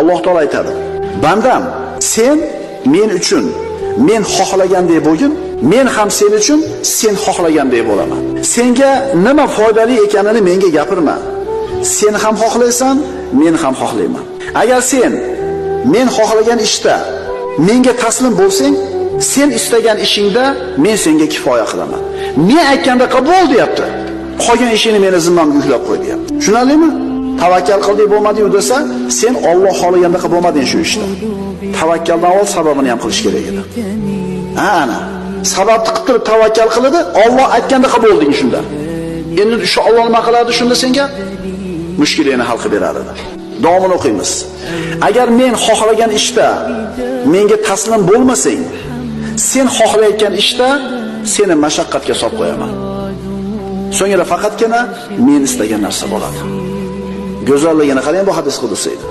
Alloh taolo aytadi: "Bandam, sen men uchun men xohlagandek bo'lgin, men ham sen uchun sen xohlagandek bo'laman. Senga nima foydali ekanini menga gapirma. Sen ham xohlaysan, men ham xohlayman. Agar sen men xohlagan ishda menga taslim bo'lsang, sen istagan ishingda men senga kifoya qilaman. Men aytganda qabul deyapti. Qolgan ishini meni zimmamga yuklab qo'y deyapti. Tushunarlimi? Tavakkal qildik bo'lmadi-yu desa, sen Alloh xohlaganda qilib bo'lmading shu ishda. Tavakkaldan avval sababini ham qilish kerak edi. Ana, sababni qilib turib tavakkal qiladi, Alloh aytganda qilib bo'lding shunda. Endi shu Alloh nima qiladi shunda senga? Mushkulingni hal qilib beradi. Davomini o'qiymiz. Agar men xohlagan ishda menga taslim bo'lmasang, sen xohlayotgan ishda seni mashaqqatga solib qo'yaman. So'ngra faqatgina men istagan narsa bo'ladi. Go'zalligini qarang bu hadis qudusiydi.